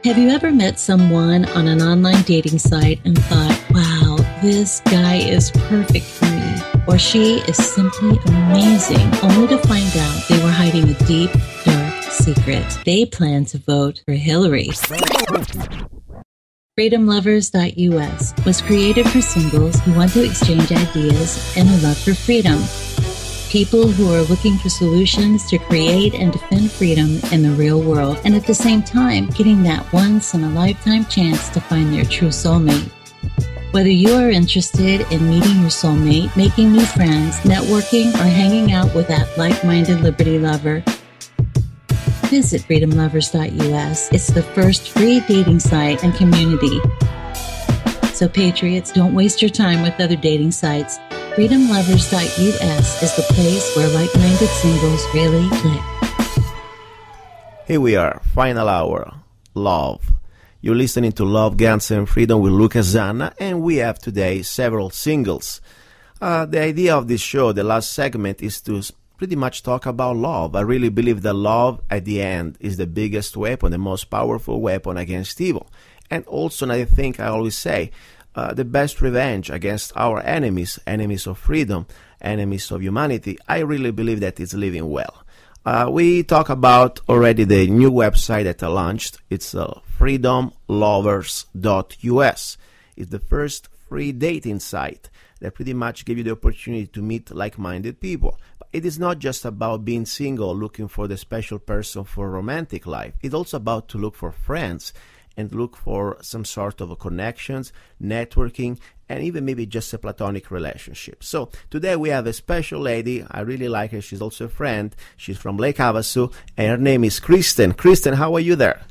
Have you ever met someone on an online dating site and thought, wow, this guy is perfect for me, or she is simply amazing, only to find out they were hiding a deep, dark secret? They plan to vote for Hillary. FreedomLovers.us was created for singles who want to exchange ideas and a love for freedom. People who are looking for solutions to create and defend freedom in the real world, and at the same time, getting that once-in-a-lifetime chance to find their true soulmate. Whether you are interested in meeting your soulmate, making new friends, networking, or hanging out with that like-minded liberty lover, visit FreedomLovers.us. It's the first free dating site and community. So patriots, don't waste your time with other dating sites. FreedomLovers.us is the place where like-minded singles really click. Here we are, final hour, love. You're listening to Love, Guns, and Freedom with Lucas Zanna, and we have today several singles. The idea of this show, the last segment, is to pretty much talk about love. I really believe that love, at the end, is the biggest weapon, the most powerful weapon against evil. And also, I think I always say, the best revenge against our enemies, enemies of freedom, enemies of humanity, I really believe that it's living well. We talk about already the new website that I launched. It's freedomlovers.us. It's the first free dating site that pretty much gives you the opportunity to meet like-minded people. But it is not just about being single, looking for the special person for romantic life. It's also about to look for friends and look for some sort of connections, networking, and even maybe just a platonic relationship. So today we have a special lady. I really like her. She's also a friend. She's from Lake Havasu, and her name is Kristen. Kristen, how are you there?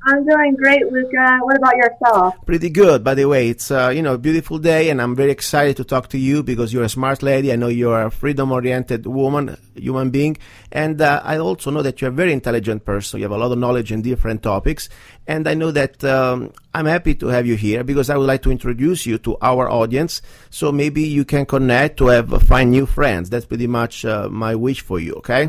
I'm doing great, Luca. What about yourself? Pretty good. By the way, it's a beautiful day, and I'm very excited to talk to you because you're a smart lady. I know you're a freedom-oriented woman, human being, and I also know that you're a very intelligent person. You have a lot of knowledge in different topics, and I know that I'm happy to have you here because I would like to introduce you to our audience, so maybe you can connect to find new friends. That's pretty much my wish for you, okay?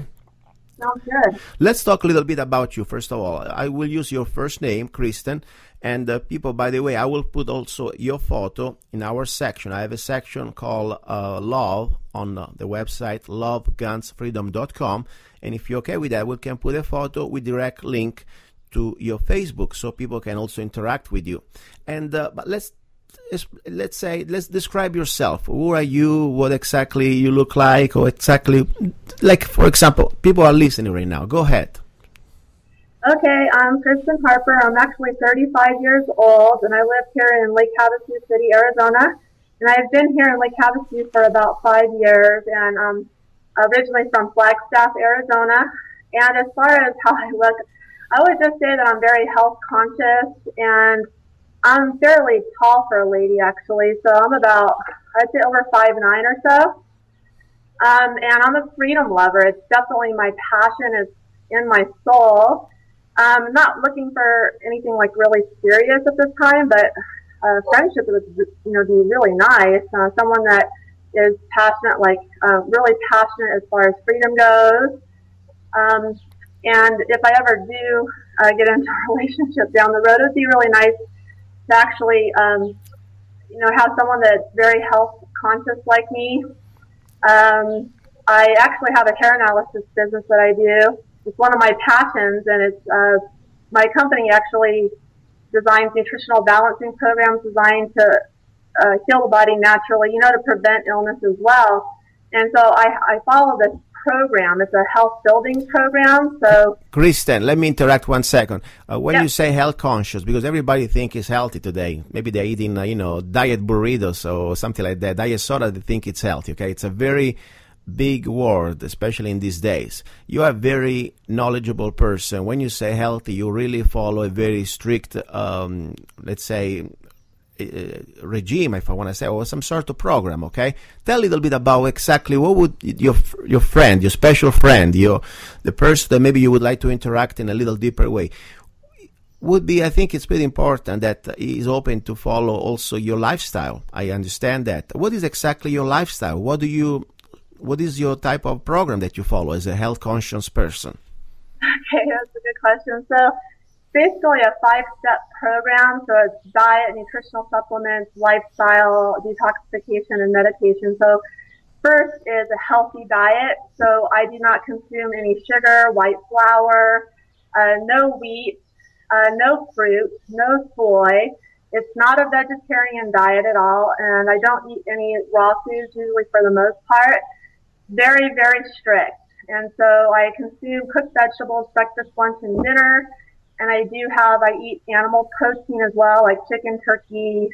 Sounds good. Let's talk a little bit about you. First of all, I will use your first name, Kristen, and people, by the way, I will put also your photo in our section. I have a section called Love on the website lovegunsfreedom.com, and if you're okay with that, we can put a photo with direct link to your Facebook so people can also interact with you. And but let's describe yourself. Who are you? What exactly you look like? Or exactly, like, for example, people are listening right now. Go ahead. Okay, I'm Kristen Harper. I'm actually 35 years old, and I live here in Lake Havasu City, Arizona. And I've been here in Lake Havasu for about 5 years, and I'm originally from Flagstaff, Arizona. And as far as how I look, I would just say that I'm very health conscious, and I'm fairly tall for a lady, actually. So I'm about, I'd say, over 5'9" or so. And I'm a freedom lover. It's definitely my passion. It's in my soul. I'm not looking for anything like really serious at this time, but friendship would, be really nice. Someone that is passionate, really passionate as far as freedom goes. And if I ever do get into a relationship down the road, it would be really nice to actually, have someone that's very health conscious like me. I actually have a hair analysis business that I do. It's one of my passions, and it's my company actually designs nutritional balancing programs designed to heal the body naturally, to prevent illness as well. And so I follow this program. It's a health building program. So, Kristen, let me interact 1 second. When you say health conscious, because everybody think it's healthy today. Maybe they're eating, diet burritos or something like that. Diet soda, they think it's healthy. Okay, it's a very big word, especially in these days. You are a very knowledgeable person. When you say healthy, you really follow a very strict, let's say, regime, if I want to say, or some sort of program. Okay, tell a little bit about exactly what would your friend, your special friend, the person that maybe you would like to interact in a little deeper way would be. I think it's pretty important that he is open to follow also your lifestyle. I understand that. What is exactly your lifestyle? What is your type of program that you follow as a health conscious person? Okay, that's a good question. So basically a 5-step program. So it's diet, nutritional supplements, lifestyle, detoxification, and meditation. So first is a healthy diet. So I do not consume any sugar, white flour, no wheat, no fruit, no soy. It's not a vegetarian diet at all, and I don't eat any raw foods usually for the most part. Very, very strict. And so I consume cooked vegetables, breakfast, lunch, and dinner. And I eat animal protein as well, like chicken, turkey,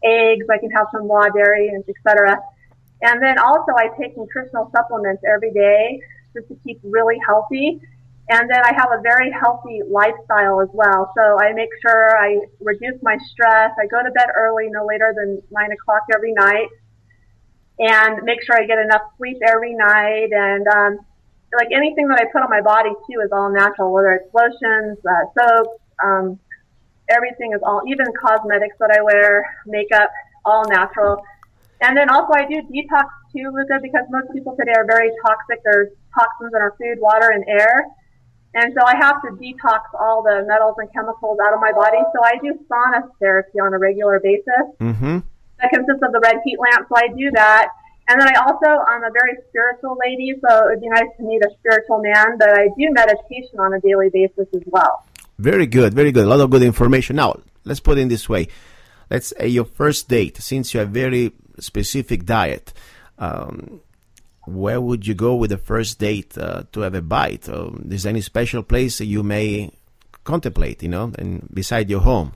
eggs. I can have some raw dairy, and etc. And then also I take nutritional supplements every day just to keep really healthy. And then I have a very healthy lifestyle as well. So I make sure I reduce my stress. I go to bed early, no later than 9 o'clock every night, and make sure I get enough sleep every night. And like anything that I put on my body too is all natural, whether it's lotions, soaps, everything is all, even cosmetics that I wear, makeup, all natural. And then also I do detox too, Luca, because most people today are very toxic. There's toxins in our food, water, and air. And so I have to detox all the metals and chemicals out of my body. So I do sauna therapy on a regular basis. Mm-hmm. That consists of the red heat lamp. So I do that. And then I'm a very spiritual lady. So it'd be nice to meet a spiritual man, but I do meditation on a daily basis as well. Very good. Very good. A lot of good information. Now, let's put it this way. Let's say your first date, since you have very specific diet, where would you go with the first date to have a bite? Is there any special place you may contemplate, and beside your home?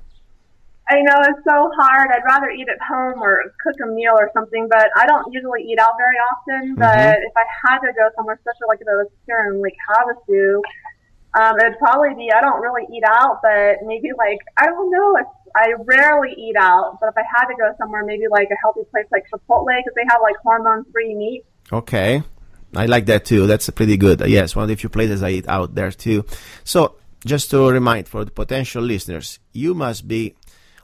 I know it's so hard. I'd rather eat at home or cook a meal or something, but I don't usually eat out very often. But if I had to go somewhere, especially like if I was here in Lake Havasu, it'd probably be, I don't really eat out, but maybe like, I don't know, I rarely eat out, but if I had to go somewhere, maybe like a healthy place like Chipotle, because they have like hormone-free meat. Okay. I like that too. That's pretty good. Yes, one of the few places I eat out there too. So just to remind for the potential listeners, you must be,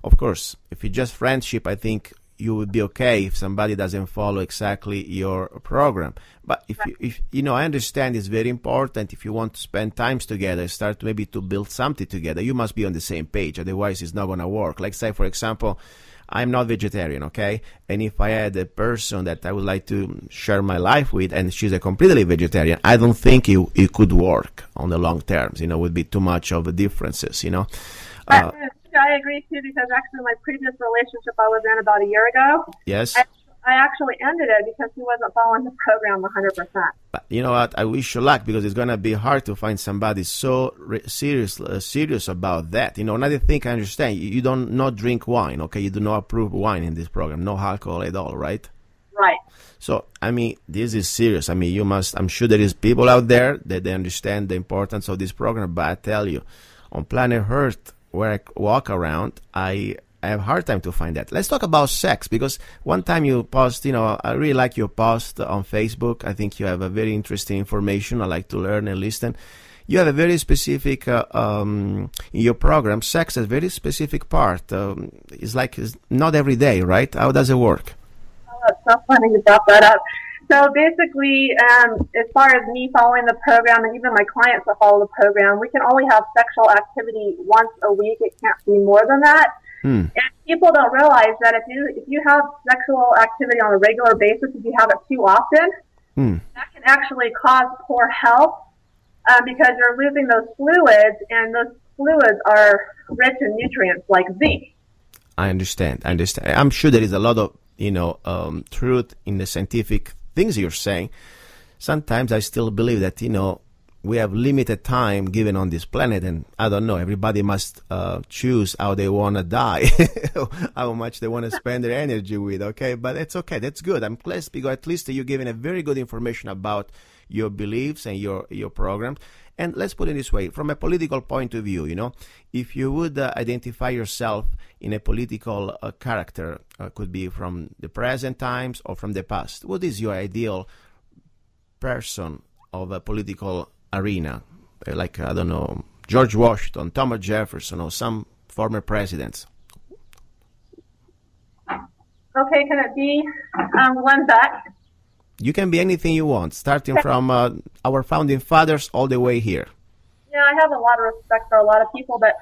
of course, if it's just friendship, I think you would be okay if somebody doesn't follow exactly your program. But if I understand it's very important. If you want to spend times together, start maybe to build something together, you must be on the same page. Otherwise, it's not going to work. Like say, for example, I'm not vegetarian, okay? And if I had a person that I would like to share my life with and she's a completely vegetarian, I don't think it could work on the long terms. Would be too much of a differences, I agree too, because actually my previous relationship I was in about a year ago. Yes. I actually ended it because he wasn't following the program 100%. But you know what? I wish you luck, because it's going to be hard to find somebody so serious about that. Another thing I understand, you don't not drink wine, okay? You do not approve wine in this program. No alcohol at all, right? Right. So, this is serious. I'm sure there is people out there that they understand the importance of this program, but I tell you, on planet Earth, where I walk around, I have a hard time to find that. Let's talk about sex, because one time you post, I really like your post on Facebook. I think you have a very interesting information. I like to learn and listen. You have a very specific, in your program, sex is a very specific part. It's not every day, right? How does it work? Oh, that's so funny you brought that up. So basically, as far as me following the program and even my clients that follow the program, we can only have sexual activity once a week. It can't be more than that. And people don't realize that if you have sexual activity on a regular basis, if you have it too often, that can actually cause poor health because you're losing those fluids, and those fluids are rich in nutrients like zinc. I understand. I'm sure there is a lot of truth in the scientific things you're saying. Sometimes I still believe that we have limited time given on this planet, and I don't know, everybody must choose how they want to die, how much they want to spend their energy with, okay? But it's okay, that's good. I'm pleased because at least you're giving a very good information about your beliefs and your programs. And let's put it this way, from a political point of view, if you would identify yourself in a political character, could be from the present times or from the past, what is your ideal person of a political arena? Like, I don't know, George Washington, Thomas Jefferson, or some former presidents? Okay, can it be one back? You can be anything you want, starting from our founding fathers all the way here. Yeah, I have a lot of respect for a lot of people, but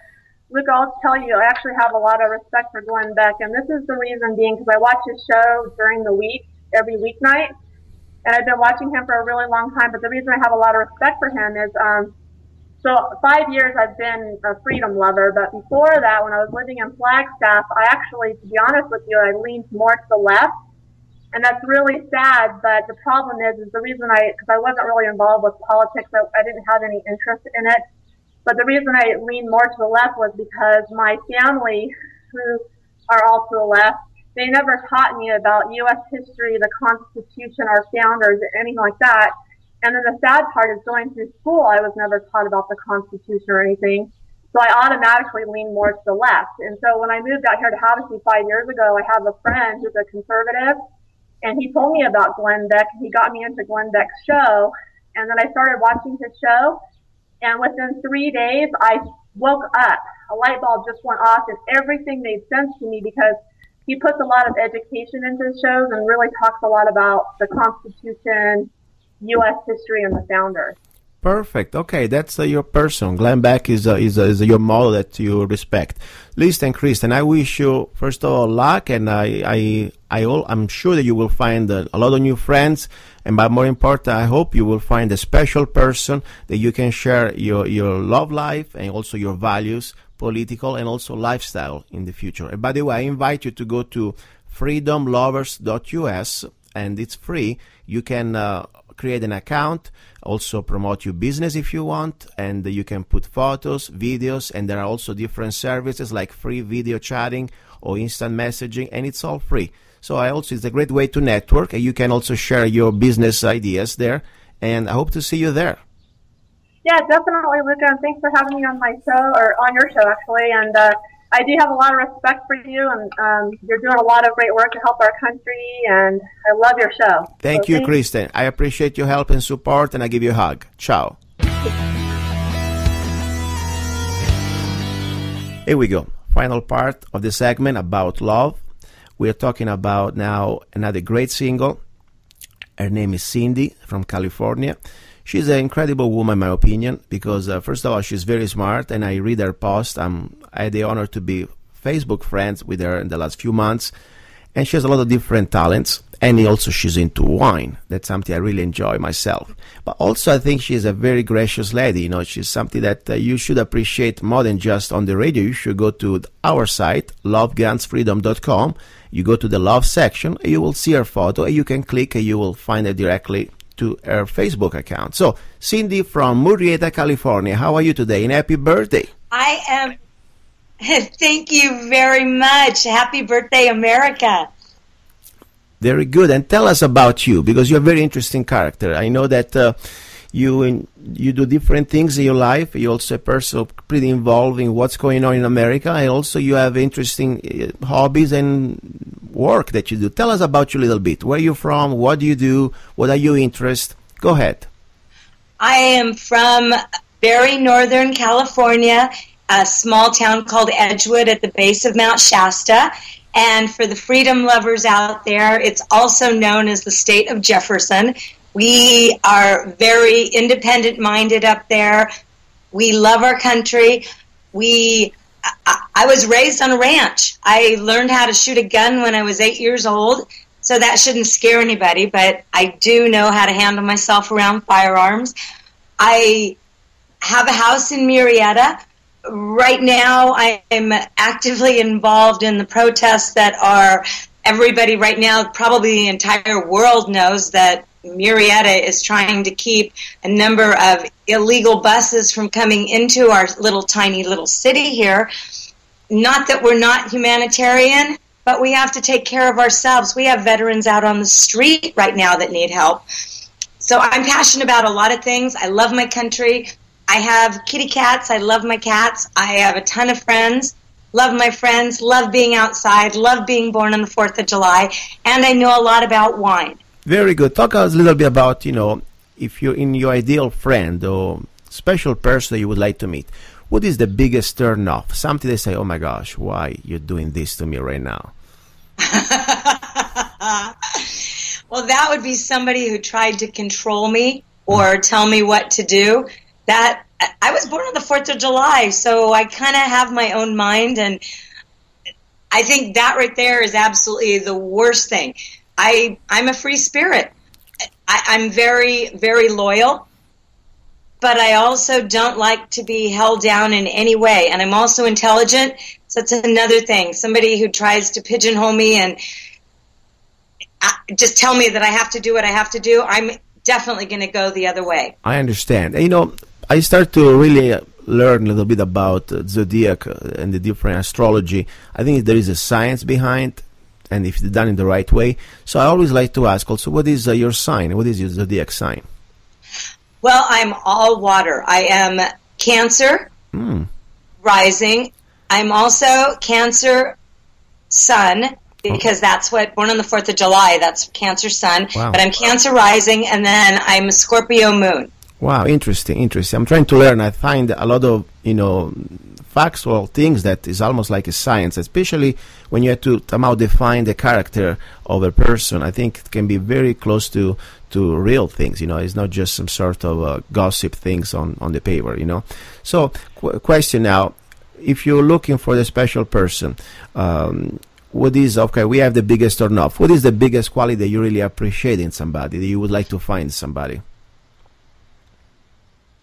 Luke, I'll tell you, I actually have a lot of respect for Glenn Beck, and this is the reason being because I watch his show during the week, every weeknight, and I've been watching him for a really long time, but the reason I have a lot of respect for him is, so 5 years I've been a freedom lover, but before that, when I was living in Flagstaff, I actually, to be honest with you, I leaned more to the left. And that's really sad, but the problem is the reason because I wasn't really involved with politics, I didn't have any interest in it. But the reason I leaned more to the left was because my family, who are all to the left, they never taught me about U.S. history, the Constitution, our founders, anything like that. And then the sad part is going through school, I was never taught about the Constitution or anything. So I automatically leaned more to the left. And so when I moved out here to Havasu 5 years ago, I have a friend who's a conservative. And he told me about Glenn Beck. He got me into Glenn Beck's show. And then I started watching his show. And within 3 days, I woke up. A light bulb just went off and everything made sense to me because he puts a lot of education into his shows and really talks a lot about the Constitution, U.S. history, and the founders. Perfect. Okay, that's your person. Glenn Beck is your model that you respect. Lisa and Kristen, I wish you first of all luck, and I'm sure that you will find a lot of new friends. And but more important, I hope you will find a special person that you can share your love life and also your values, political and also lifestyle in the future. And by the way, I invite you to go to freedomlovers.us, and it's free. You can create an account, also promote your business if you want, and you can put photos, videos, and there are also different services like free video chatting or instant messaging, and it's all free. So it's a great way to network, and you can also share your business ideas there, and I hope to see you there. Yeah, definitely, Luca, and thanks for having me on my show, or on your show, actually, and I do have a lot of respect for you, and you're doing a lot of great work to help our country, and I love your show. Thank you, Kristen. I appreciate your help and support, and I give you a hug. Ciao. Here we go. Final part of the segment about love. We're talking about now another great single. Her name is Cindy from California. She's an incredible woman, in my opinion, because first of all, she's very smart, and I read her post. I had the honor to be Facebook friends with her in the last few months, and she has a lot of different talents, and also she's into wine. That's something I really enjoy myself. But also I think she's a very gracious lady. She's something that you should appreciate more than just on the radio. You should go to our site, lovegunsfreedom.com. You go to the love section, and you will see her photo, and you can click, and you will find it directly to her Facebook account. So, Cindy from Murrieta, California, how are you today? And happy birthday. I am. Thank you very much. Happy birthday, America. Very good. And tell us about you, because you're a very interesting character. I know that you do different things in your life. You're also a person pretty involved in what's going on in America. And also you have interesting hobbies and work that you do. Tell us about you a little bit. Where are you from? What do you do? What are your interests? Go ahead. I am from very northern California, a small town called Edgewood at the base of Mount Shasta. And for the freedom lovers out there, it's also known as the state of Jefferson. We are very independent-minded up there. We love our country. I was raised on a ranch. I learned how to shoot a gun when I was 8 years old, so that shouldn't scare anybody, but I do know how to handle myself around firearms. I have a house in Murrieta. Right now, I am actively involved in the protests that are, everybody right now, probably the entire world knows that Murrieta is trying to keep a number of illegal buses from coming into our tiny little city here. Not that we're not humanitarian, but we have to take care of ourselves. We have veterans out on the street right now that need help. So I'm passionate about a lot of things. I love my country. I have kitty cats. I love my cats. I have a ton of friends. Love my friends. Love being outside. Love being born on the 4th of July. And I know a lot about wine. Very good. Talk us a little bit about, if you're in your ideal friend or special person that you would like to meet, what is the biggest turn off? Something they say, oh my gosh, why you're doing this to me right now? Well, that would be somebody who tried to control me or tell me what to do. That I was born on the 4th of July, so I kind of have my own mind, and I think that right there is absolutely the worst thing. I'm a free spirit. I'm very, very loyal, but I also don't like to be held down in any way, and I'm also intelligent, so that's another thing. Somebody who tries to pigeonhole me and just tell me that I have to do what I have to do, I'm definitely going to go the other way. I understand. You know, I start to really learn a little bit about zodiac and the different astrology. I think there is a science behind, and if it's done in the right way. So I always like to ask also, what is your sign? What is your zodiac sign? Well, I'm all water. I am Cancer rising. I'm also Cancer sun, because that's what, born on the 4th of July, that's Cancer sun. Wow. But I'm Cancer rising, and then I'm a Scorpio moon. Wow, interesting. I'm trying to learn. I find a lot of, factual things that is almost like a science, especially when you have to somehow define the character of a person. I think it can be very close to real things. It's not just some sort of gossip things on the paper. So, question now: if you're looking for the special person, what is, we have the biggest or not? What is the biggest quality that you really appreciate in somebody, that you would like to find in somebody?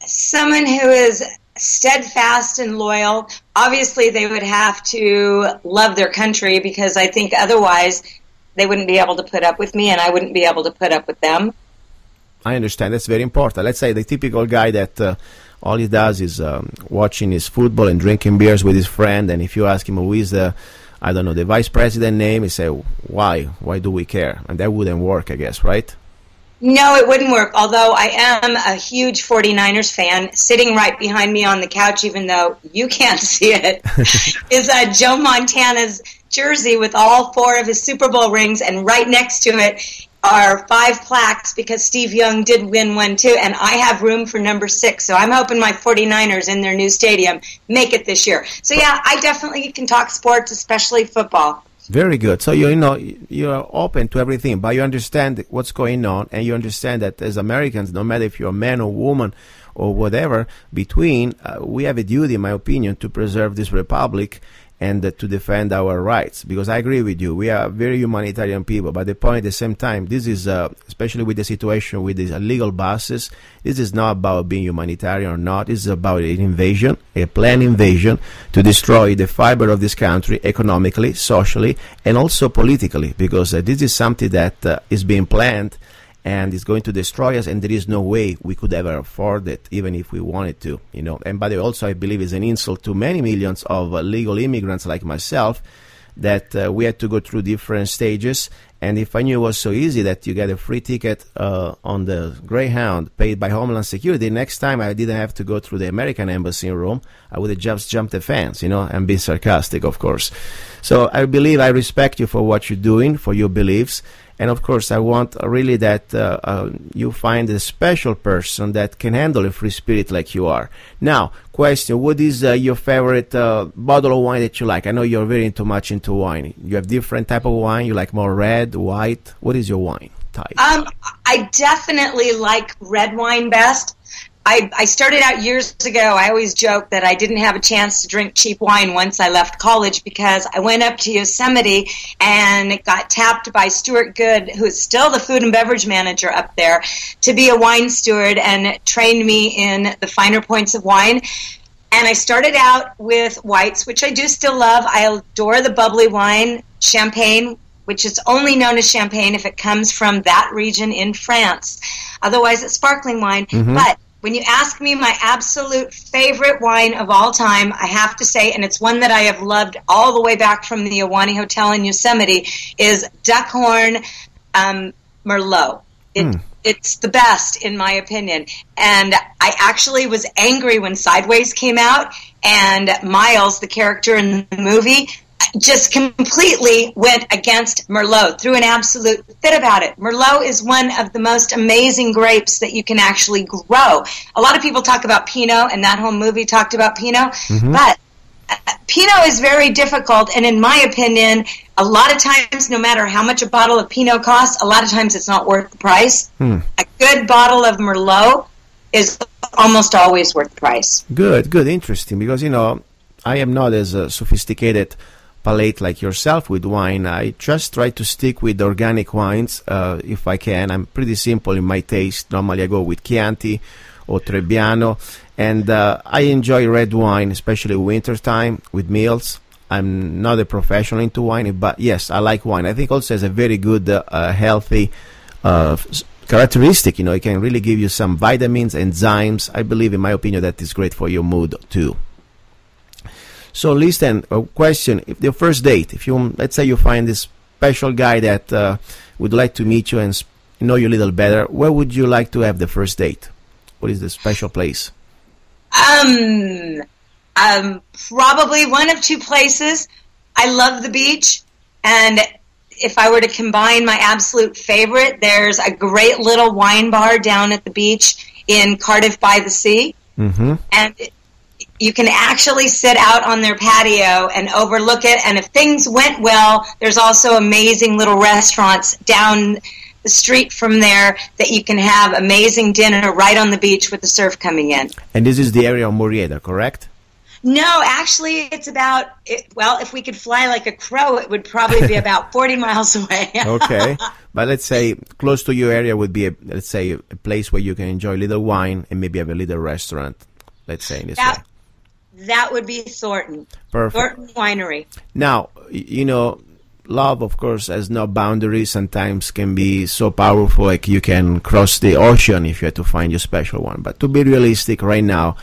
Someone who is steadfast and loyal. Obviously, they would have to love their country, because I think otherwise they wouldn't be able to put up with me, and I wouldn't be able to put up with them. I understand. That's very important. Let's say the typical guy that all he does is watching his football and drinking beers with his friend, and if you ask him who is the vice president name, he say, why? Why do we care? And that wouldn't work, I guess, right? No, it wouldn't work, although I am a huge 49ers fan. Sitting right behind me on the couch, even though you can't see it, is Joe Montana's jersey with all 4 of his Super Bowl rings, and right next to it are 5 plaques, because Steve Young did win one too, and I have room for number 6, so I'm hoping my 49ers in their new stadium make it this year. So yeah, I definitely can talk sports, especially football. Very good. So you're open to everything, but you understand what's going on, and you understand that as Americans, no matter if you're a man or woman or whatever, we have a duty, in my opinion, to preserve this republic and to defend our rights. Because I agree with you, we are very humanitarian people, but the point at the same time, this is, especially with the situation with these illegal buses, this is not about being humanitarian or not. This is about an invasion, a planned invasion to destroy the fiber of this country economically, socially, and also politically, because this is something that is being planned and it's going to destroy us, and there is no way we could ever afford it, even if we wanted to, And by the way, also, I believe it's an insult to many millions of legal immigrants like myself that we had to go through different stages. And if I knew it was so easy that you get a free ticket on the Greyhound paid by Homeland Security, next time I didn't have to go through the American Embassy in Rome, I would have just jumped the fence, and be sarcastic, of course. So I believe I respect you for what you're doing, for your beliefs. And of course, I want really that you find a special person that can handle a free spirit like you are. Now, question, what is your favorite bottle of wine that you like? I know you're very much into wine. You have different type of wine. You like more red, white. What is your wine type? I definitely like red wine best. I started out years ago. I always joke that I didn't have a chance to drink cheap wine once I left college, because I went up to Yosemite and got tapped by Stuart Good, who is still the food and beverage manager up there, to be a wine steward, and trained me in the finer points of wine. And I started out with whites, which I do still love. I adore the bubbly wine, champagne, which is only known as champagne if it comes from that region in France. Otherwise, it's sparkling wine. Mm-hmm. But when you ask me my absolute favorite wine of all time, I have to say, and it's one that I have loved all the way back from the Ahwahnee Hotel in Yosemite, is Duckhorn Merlot. It's the best, in my opinion. And I actually was angry when Sideways came out, and Miles, the character in the movie, just completely went against Merlot, threw an absolute fit about it. Merlot is one of the most amazing grapes that you can actually grow. A lot of people talk about Pinot, and that whole movie talked about Pinot, but Pinot is very difficult, and in my opinion, a lot of times, no matter how much a bottle of Pinot costs, a lot of times it's not worth the price. A good bottle of Merlot is almost always worth the price. Good, interesting, because, I am not as sophisticated palate like yourself with wine. I just try to stick with organic wines if I can. I'm pretty simple in my taste. Normally I go with Chianti or Trebbiano, and I enjoy red wine, especially wintertime with meals. I'm not a professional into wine, but yes, I like wine. I think also has a very good healthy characteristic. It can really give you some vitamins, enzymes. I believe, in my opinion, that is great for your mood too. So listen, a question: if your first date, let's say you find this special guy that would like to meet you and know you a little better, where would you like to have the first date? What is the special place? Probably one of two places. I love the beach, and if I were to combine my absolute favorite, there's a great little wine bar down at the beach in Cardiff by the Sea, and you can actually sit out on their patio and overlook it. And if things went well, there's also amazing little restaurants down the street from there that you can have amazing dinner right on the beach with the surf coming in. And this is the area of Murrieta, correct? No, actually, it's about, if we could fly like a crow, it would probably be about 40 miles away. Okay. But let's say close to your area would be, a place where you can enjoy a little wine and maybe have a little restaurant, let's say, in this way. That would be Thornton. Perfect. Thornton Winery. Now, love, of course, has no boundaries. Sometimes can be so powerful, like you can cross the ocean if you had to find your special one. But to be realistic right now,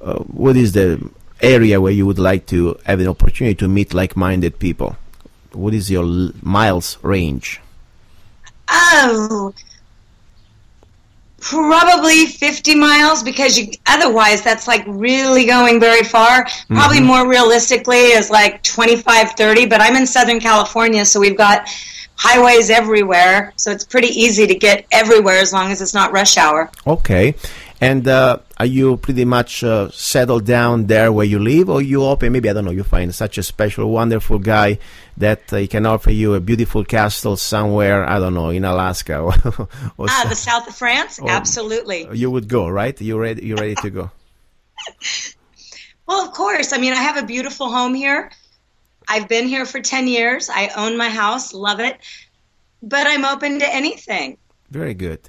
what is the area where you would like to have an opportunity to meet like-minded people? What is your miles range? Oh, probably 50 miles, because otherwise that's like really going very far. Probably more realistically is like 25, 30, but I'm in Southern California, so we've got highways everywhere, so it's pretty easy to get everywhere as long as it's not rush hour. Okay. And are you pretty much settled down there where you live, or you open, maybe, I don't know, you find such a special, wonderful guy that he can offer you a beautiful castle somewhere, I don't know, in Alaska? or the south of France? Absolutely. You would go, right? You're ready to go? Well, of course. I mean, I have a beautiful home here. I've been here for 10 years. I own my house, love it. But I'm open to anything. Very good.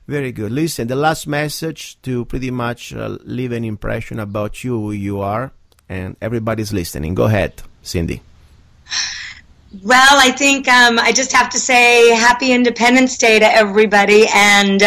Very good. Listen, the last message to pretty much leave an impression about you, who you are, and everybody's listening. Go ahead, Cindy. Well, I think I just have to say Happy Independence Day to everybody, and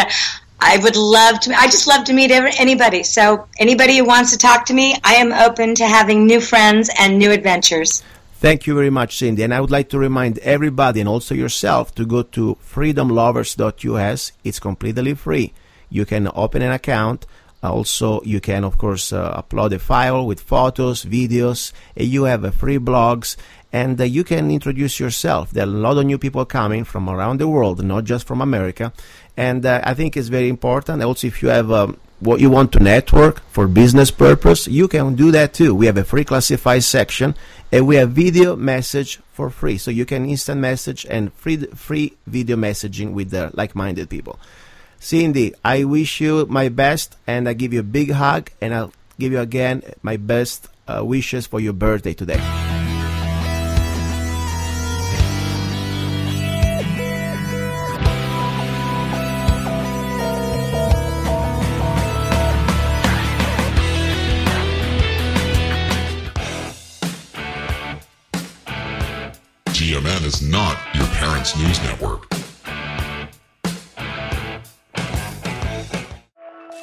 I just love to meet anybody. So anybody who wants to talk to me, I am open to having new friends and new adventures. Thank you very much, Cindy. And I would like to remind everybody, and also yourself, to go to freedomlovers.us. It's completely free. You can open an account. Also, you can, of course, upload a file with photos, videos. You have free blogs, and you can introduce yourself. There are a lot of new people coming from around the world, not just from America. And I think it's very important. Also, if you have what you want to network for business purpose, you can do that too. We have a free classified section, and we have video message for free. So you can instant message and free video messaging with the like-minded people. Cindy, I wish you my best, and I give you a big hug, and I'll give you again my best wishes for your birthday today. GMN is not your parents' news network.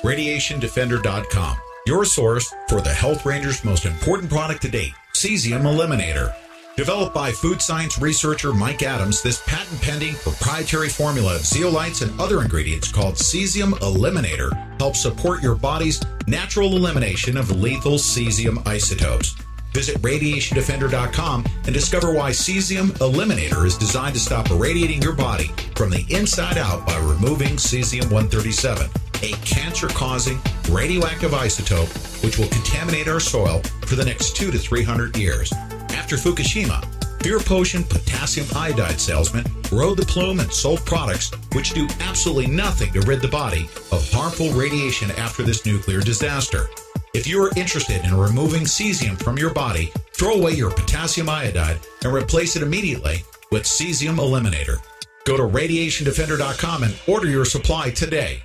RadiationDefender.com, your source for the Health Ranger's most important product to date, Cesium Eliminator. Developed by food science researcher Mike Adams, this patent-pending proprietary formula of zeolites and other ingredients called Cesium Eliminator helps support your body's natural elimination of lethal cesium isotopes. Visit RadiationDefender.com and discover why Cesium Eliminator is designed to stop irradiating your body from the inside out by removing Cesium-137, a cancer-causing radioactive isotope which will contaminate our soil for the next 200 to 300 years. After Fukushima, Beer Potion potassium iodide salesmen rode the plume and sold products which do absolutely nothing to rid the body of harmful radiation after this nuclear disaster. If you are interested in removing cesium from your body, throw away your potassium iodide and replace it immediately with Cesium Eliminator. Go to RadiationDefender.com and order your supply today.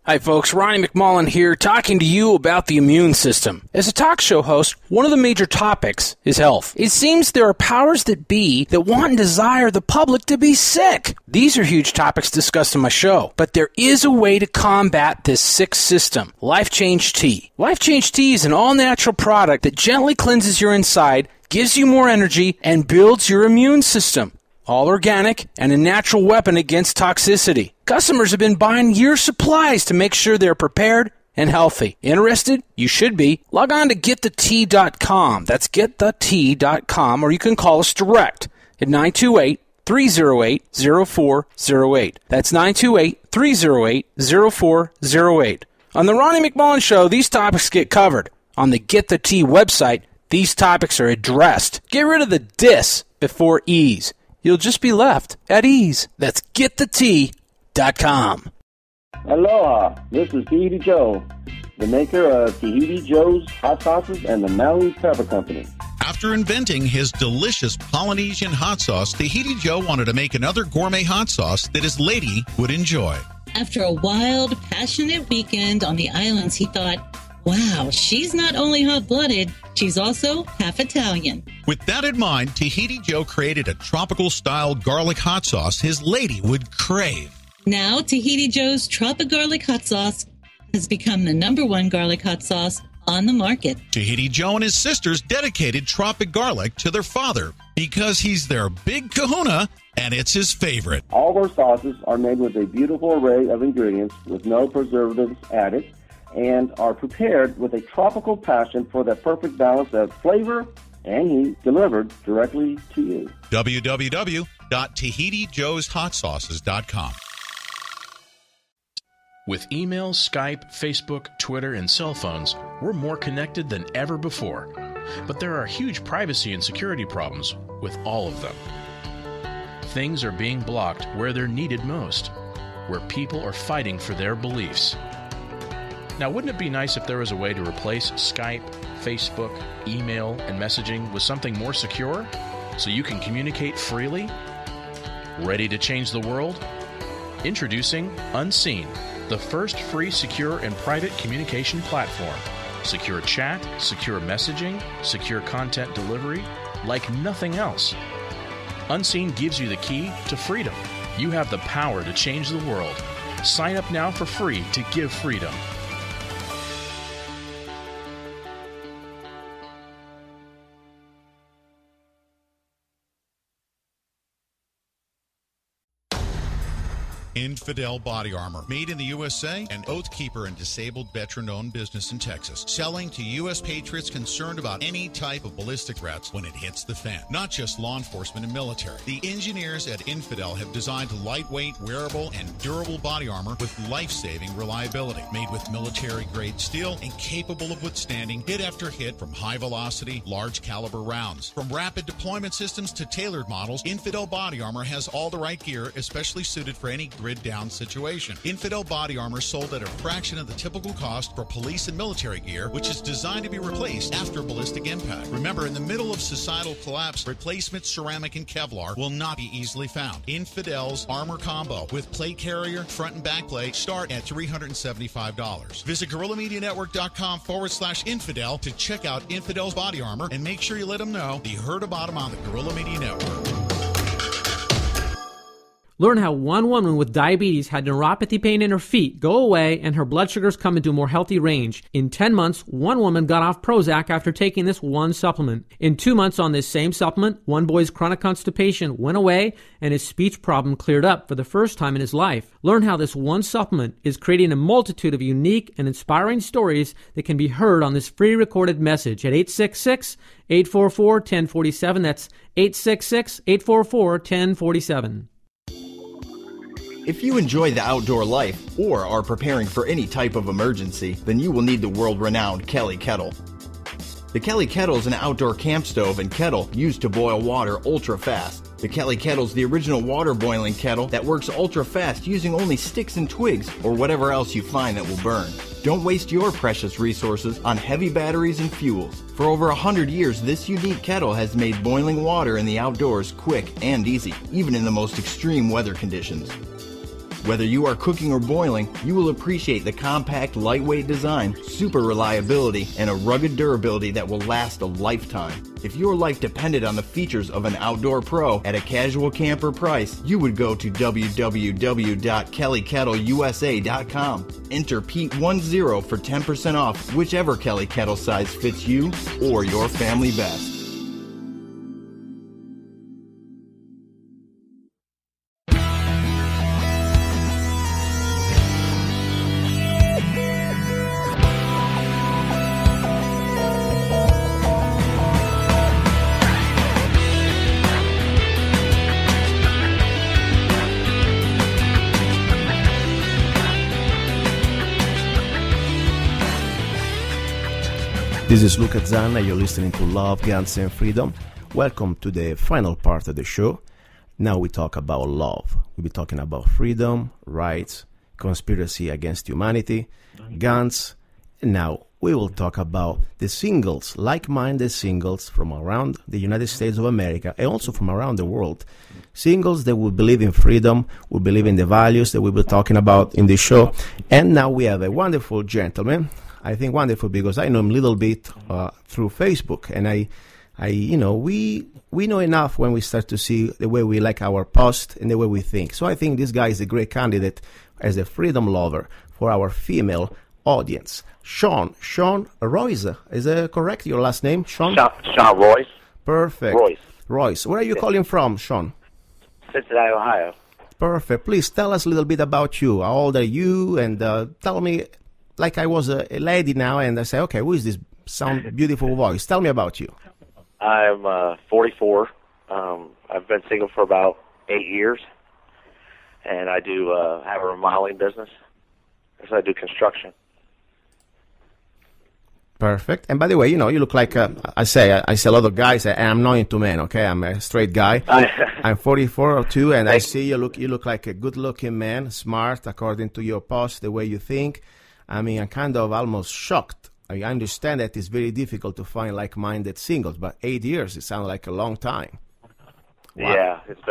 Hi folks, Ronnie McMullen here, talking to you about the immune system. As a talk show host, one of the major topics is health. It seems there are powers that be that want and desire the public to be sick. These are huge topics discussed in my show, but there is a way to combat this sick system. Life Change Tea. Life Change Tea is an all-natural product that gently cleanses your inside, gives you more energy, and builds your immune system. All organic and a natural weapon against toxicity. Customers have been buying year supplies to make sure they're prepared and healthy. Interested? You should be. Log on to getthetea.com. That's getthetea.com, or you can call us direct at 928-308-0408. That's 928-308-0408. On the Ronnie McMullen Show, these topics get covered. On the Get the Tea website, these topics are addressed. Get rid of the dis before ease. You'll just be left at ease. That's getthetea.com. Aloha, this is Tahiti Joe, the maker of Tahiti Joe's Hot Sauces and the Maui Pepper Company. After inventing his delicious Polynesian hot sauce, Tahiti Joe wanted to make another gourmet hot sauce that his lady would enjoy. After a wild, passionate weekend on the islands, he thought, wow, she's not only hot-blooded, she's also half Italian. With that in mind, Tahiti Joe created a tropical-style garlic hot sauce his lady would crave. Now, Tahiti Joe's Tropic Garlic Hot Sauce has become the #1 garlic hot sauce on the market. Tahiti Joe and his sisters dedicated Tropic Garlic to their father because he's their big kahuna and it's his favorite. All of our sauces are made with a beautiful array of ingredients with no preservatives added, and are prepared with a tropical passion for that perfect balance of flavor and heat delivered directly to you. www.TahitiJoesHotSauces.com. With email, Skype, Facebook, Twitter, and cell phones, we're more connected than ever before. But there are huge privacy and security problems with all of them. Things are being blocked where they're needed most, where people are fighting for their beliefs. Now, wouldn't it be nice if there was a way to replace Skype, Facebook, email, and messaging with something more secure so you can communicate freely? Ready to change the world? Introducing Unseen, the first free, secure, and private communication platform. Secure chat, secure messaging, secure content delivery, like nothing else. Unseen gives you the key to freedom. You have the power to change the world. Sign up now for free to give freedom. Infidel Body Armor, made in the USA, an Oath Keeper and disabled veteran-owned business in Texas, selling to U.S. patriots concerned about any type of ballistic threats when it hits the fan. Not just law enforcement and military. The engineers at Infidel have designed lightweight, wearable, and durable body armor with life-saving reliability, made with military-grade steel and capable of withstanding hit after hit from high-velocity, large-caliber rounds. From rapid deployment systems to tailored models, Infidel Body Armor has all the right gear, especially suited for any grid-down situation. Infidel Body Armor sold at a fraction of the typical cost for police and military gear, which is designed to be replaced after ballistic impact. Remember, in the middle of societal collapse, replacement ceramic and Kevlar will not be easily found. Infidel's Armor Combo with plate carrier, front and back plate start at $375. Visit GorillaMediaNetwork.com/infidel to check out Infidel's Body Armor and make sure you let them know you heard about them on the Gorilla Media Network. Learn how one woman with diabetes had neuropathy pain in her feet go away and her blood sugars come into a more healthy range. In 10 months, one woman got off Prozac after taking this one supplement. In 2 months on this same supplement, one boy's chronic constipation went away and his speech problem cleared up for the first time in his life. Learn how this one supplement is creating a multitude of unique and inspiring stories that can be heard on this free recorded message at 866-844-1047. That's 866-844-1047. If you enjoy the outdoor life or are preparing for any type of emergency, then you will need the world-renowned Kelly Kettle. The Kelly Kettle is an outdoor camp stove and kettle used to boil water ultra fast. The Kelly Kettle is the original water boiling kettle that works ultra fast using only sticks and twigs or whatever else you find that will burn. Don't waste your precious resources on heavy batteries and fuels. For over 100 years, this unique kettle has made boiling water in the outdoors quick and easy, even in the most extreme weather conditions. Whether you are cooking or boiling, you will appreciate the compact, lightweight design, super reliability, and a rugged durability that will last a lifetime. If your life depended on the features of an outdoor pro at a casual camper price, you would go to www.kellykettleusa.com. Enter Pete10 for 10% off whichever Kelly Kettle size fits you or your family best. This is Luca Zanna. You're listening to Love, Guns, and Freedom. Welcome to the final part of the show. Now we talk about love. We'll be talking about freedom, rights, conspiracy against humanity, guns, and now we will talk about the singles, like-minded singles from around the United States of America and also from around the world. Singles that will believe in freedom, will believe in the values that we'll be talking about in this show. And now we have a wonderful gentleman. I think wonderful because I know him a little bit through Facebook, and we know enough when we start to see the way we like our post and the way we think. So I think this guy is a great candidate as a freedom lover for our female audience. Sean Royce, is that correct? Your last name, Sean? Sean Royce. Perfect. Royce. Where are you calling from, Sean? Cincinnati, Ohio. Perfect. Please tell us a little bit about you. How old are you? And tell me. Like I was a lady now, and I say, okay, who is this beautiful voice? Tell me about you. I'm 44. I've been single for about 8 years, and I do have a remodeling business. So I do construction. Perfect. And by the way, you look like I say a lot of guys. I'm not into men. Okay, I'm a straight guy. I'm 44 or 2, and I see you look like a good-looking man, smart according to your post, the way you think. I mean, I'm kind of almost shocked. I understand that it's very difficult to find like-minded singles, but 8 years, it sounds like a long time. Wow. Yeah, it's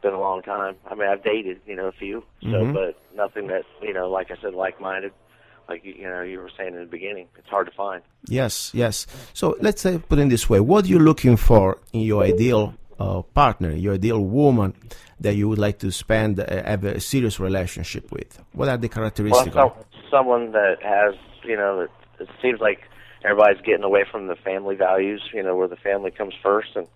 been a long time. I mean, I've dated, a few, but nothing that, like I said, like-minded, like you were saying in the beginning. It's hard to find. Yes. So let's put it this way: what are you looking for in your ideal partner, your ideal woman that you would like to have a serious relationship with? What are the characteristics? Well, someone that has, it seems like everybody's getting away from the family values, where the family comes first, and,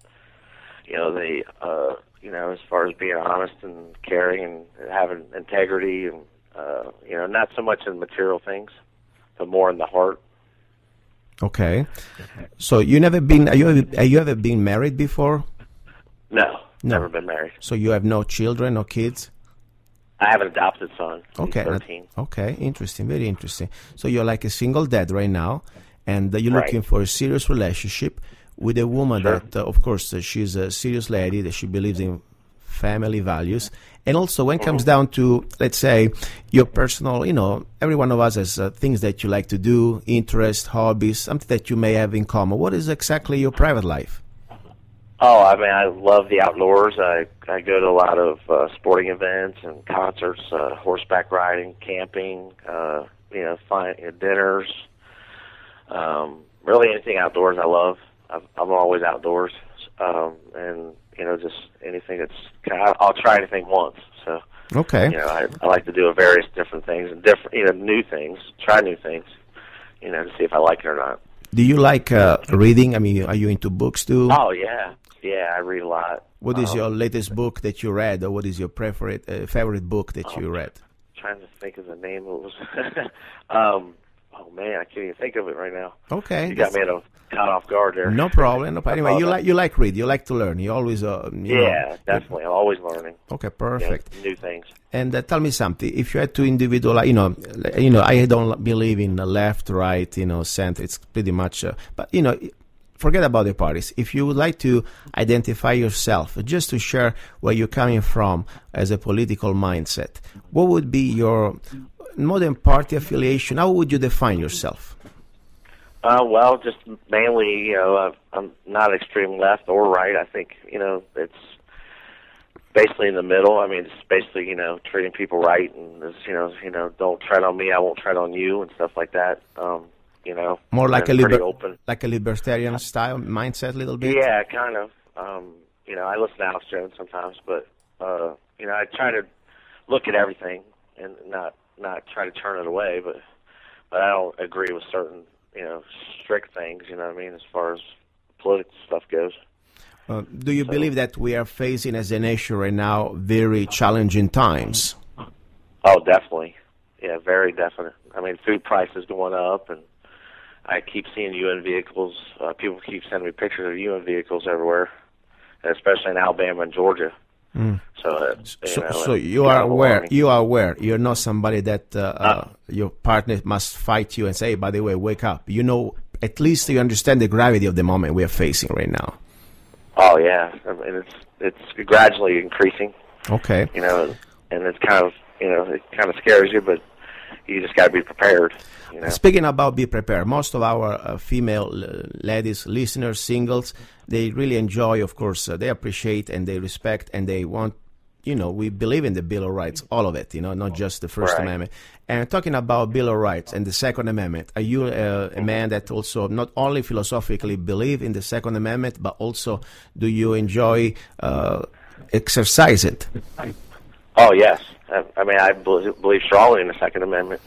they, as far as being honest and caring and having integrity and, not so much in material things, but more in the heart. Okay. So are you ever been married before? No, never been married. So you have no children, no kids? I have an adopted son. Okay. He's 13. Okay, interesting, very interesting. So you're like a single dad right now, and you're looking for a serious relationship with a woman that, of course, she's a serious lady, that she believes in family values. And also when it comes down to, let's say, your personal, every one of us has things that you like to do, interests, hobbies, something that you may have in common. What is exactly your private life? Oh, I mean, I love the outdoors. I go to a lot of sporting events and concerts, horseback riding, camping, dinners. Really anything outdoors I love. I'm always outdoors. And, just anything that's I'll try anything once. So, okay. I like to do various different things and new things, try new things, to see if I like it or not. Do you like reading? I mean, are you into books too? Oh, yeah. Yeah, I read a lot. What is your latest book that you read, or what is your favorite book that you read? I'm trying to think of the name. It was Oh man, I can't even think of it right now. Okay. You got me caught off guard there. No problem. No problem. Anyway, you like read. You like to learn. You always definitely. I'm always learning. Okay, perfect. New things. And tell me something. If you had to individualize, I don't believe in left, right, center. It's pretty much. But forget about the parties. If you would like to identify yourself, just to share where you're coming from as a political mindset, what would be your modern party affiliation? How would you define yourself? Well, just mainly, I'm not extreme left or right. I think, it's basically in the middle. I mean, it's basically, treating people right, and it's, don't tread on me, I won't tread on you, and stuff like that. More like open. Like a libertarian style mindset, a little bit. Yeah, kind of. I listen to Alex Jones sometimes, but I try to look at everything and not try to turn it away, but I don't agree with certain strict things, as far as political stuff goes. Do you believe that we are facing as a nation right now very challenging times? Oh, definitely. Yeah, very definite. I mean, food prices going up, and I keep seeing UN vehicles. People keep sending me pictures of UN vehicles everywhere, especially in Alabama and Georgia. Mm. So you are aware. You are aware. You're not somebody that your partner must fight you and say, by the way, wake up. At least you understand the gravity of the moment we are facing right now. Oh yeah, I mean, it's gradually increasing. Okay. And it's kind of it kind of scares you, but you just got to be prepared. Speaking about be prepared, most of our female ladies, listeners, singles, they really enjoy, of course, they appreciate and they respect and they want, we believe in the Bill of Rights, all of it, not just the First Amendment. And talking about Bill of Rights and the Second Amendment, are you a man that also not only philosophically believe in the Second Amendment, but also do you enjoy exercise it? Oh, yes. I mean, I believe strongly in the Second Amendment.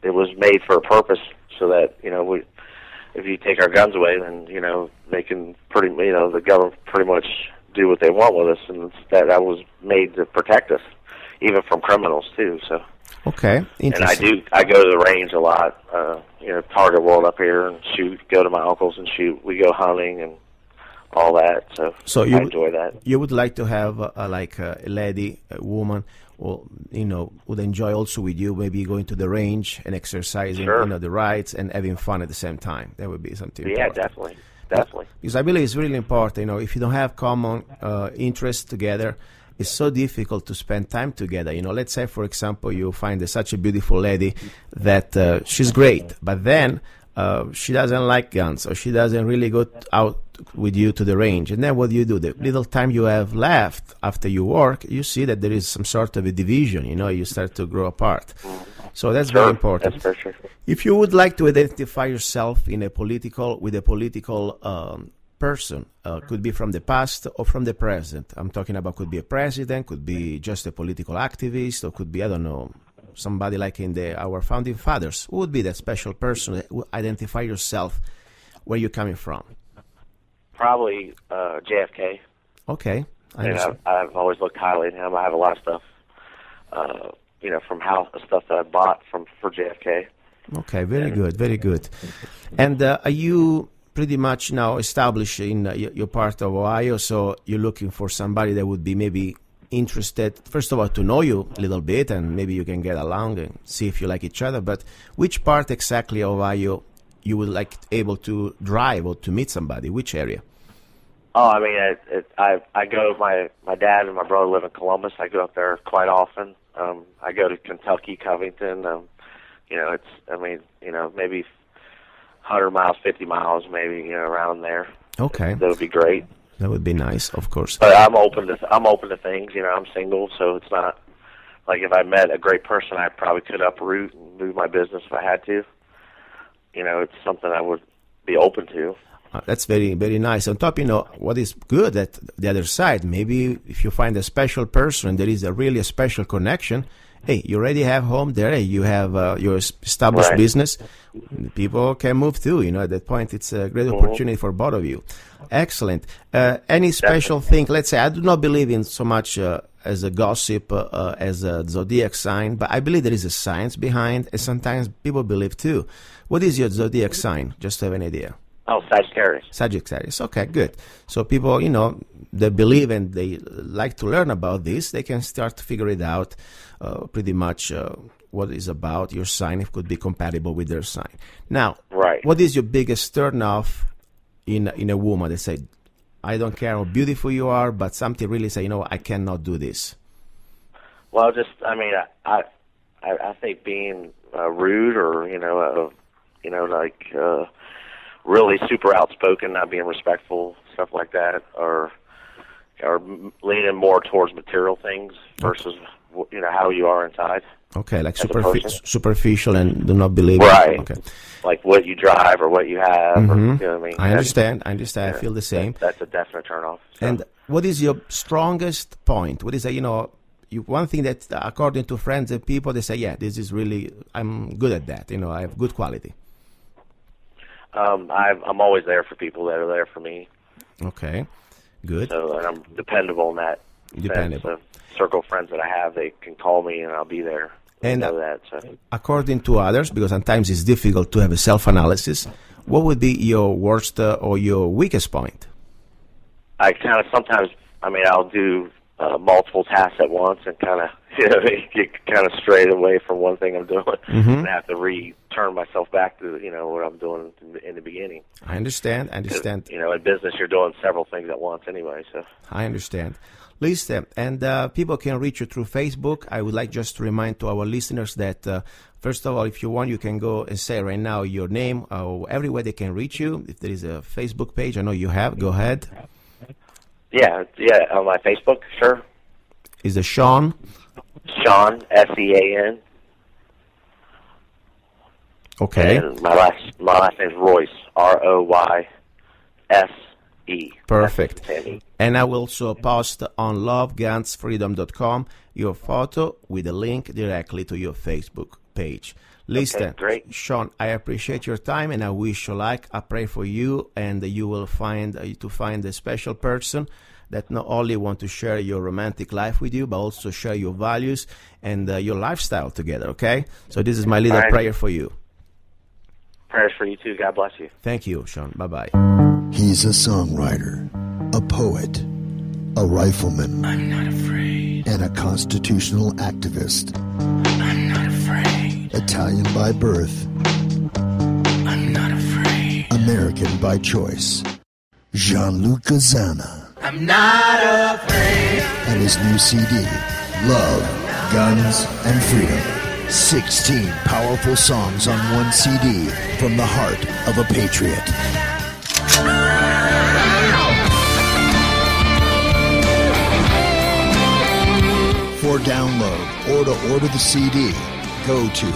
It was made for a purpose so that, if you take our guns away, then, they can the government pretty much do what they want with us, and that was made to protect us, even from criminals, too, so. Okay, interesting. And I go to the range a lot, Target World up here, and go to my uncle's and shoot. We go hunting and all that, so I enjoy that. You would like to have a lady, a woman, or would enjoy also with you maybe going to the range and exercising, the rights and having fun at the same time. That would be something. Yeah, important. definitely. Because I believe it's really important. If you don't have common interests together, it's so difficult to spend time together. Let's say, for example, you find such a beautiful lady that she's great, but then she doesn't like guns, or she doesn't really go out with you to the range. And then what do? The little time you have left after you work, you see that there is some sort of a division, you start to grow apart. So that's very important. That's for sure. If you would like to identify yourself with a political person, could be from the past or from the present. I'm talking about could be a president, could be just a political activist, or could be, I don't know, somebody like in our founding fathers. Who would be that special person that would identify yourself where you're coming from? Probably JFK. Okay. I've always looked highly at him. I have a lot of stuff, from stuff that I bought for JFK. Okay, very good, very good. And are you pretty much now established in your part of Ohio, so you're looking for somebody that would be maybe interested, first of all, to know you a little bit, and maybe you can get along and see if you like each other, but which part exactly of Ohio you would like able to drive or to meet somebody? Which area? Oh, I mean, I go, my dad and my brother live in Columbus. I go up there quite often. I go to Kentucky, Covington. Maybe 100 miles, 50 miles, maybe, around there. Okay. That would be great. That would be nice, of course. But I'm open to things. I'm single, so it's not like if I met a great person, I probably could uproot and move my business if I had to. It's something I would be open to. That's very, very nice. On top, what is good at the other side, maybe if you find a special person and there is a really special connection, hey, you already have home there, hey, you have your established business, people can move too. At that point, it's a great opportunity for both of you. Excellent. Any special thing, let's say, I do not believe in so much as a gossip, as a zodiac sign, but I believe there is a science behind, and sometimes people believe too. What is your zodiac sign? Just to have an idea. Oh, Sagittarius. Sagittarius. Okay, good. So people, they believe and they like to learn about this. They can start to figure it out pretty much what is about your sign. It could be compatible with their sign. Now, right. What is your biggest turn-off in a woman? They say, I don't care how beautiful you are, but something really say, I cannot do this. Well, I think being rude or, really super outspoken, not being respectful, stuff like that, or leaning more towards material things versus how you are inside. Okay, like superficial and do not believe. Right. Okay. Like what you drive or what you have. Mm-hmm. Or, you know what I mean? I understand. I feel the same. That's a definite turn-off. So. And what is your strongest point? What is one thing that, according to friends and people, they say, yeah, this is really, I'm good at that. I have good quality. I'm always there for people that are there for me. Okay, good. So, and I'm dependable in that sense. So, circle of friends that I have, they can call me and I'll be there. And know that, so. According to others, because sometimes it's difficult to have a self-analysis, what would be your worst or your weakest point? I kind of sometimes, I'll do multiple tasks at once and kind of, get kind of strayed away from one thing I'm doing and have to return myself back to, what I'm doing in the beginning. I understand. In business, you're doing several things at once anyway, so. I understand. Listen, and people can reach you through Facebook. I would like just to remind to our listeners that, first of all, if you want, you can go and say right now your name, everywhere they can reach you. If there is a Facebook page, I know you have, go ahead. Yeah, on my Facebook, sure. Is it Sean? Sean, S-E-A-N. Okay. And my last name is Royce, R-O-Y-S-E. Perfect. And I will also post on lovegunsfreedom.com your photo with a link directly to your Facebook page. Listen, okay, great. Sean, I appreciate your time and I wish you luck. I pray for you and you will find a special person that not only want to share your romantic life with you, but also share your values and your lifestyle together, okay? So this is my little prayer for you. Prayers for you too. God bless you. Thank you, Sean. Bye-bye. He's a songwriter, a poet, a rifleman. I'm not afraid. And a constitutional activist. I'm not afraid. Italian by birth. I'm not afraid. American by choice. Gianluca Zanna. I'm not afraid. And his new CD, Love, Guns, and Freedom. 16 powerful songs on one CD from the heart of a patriot. For download or to order the CD, go to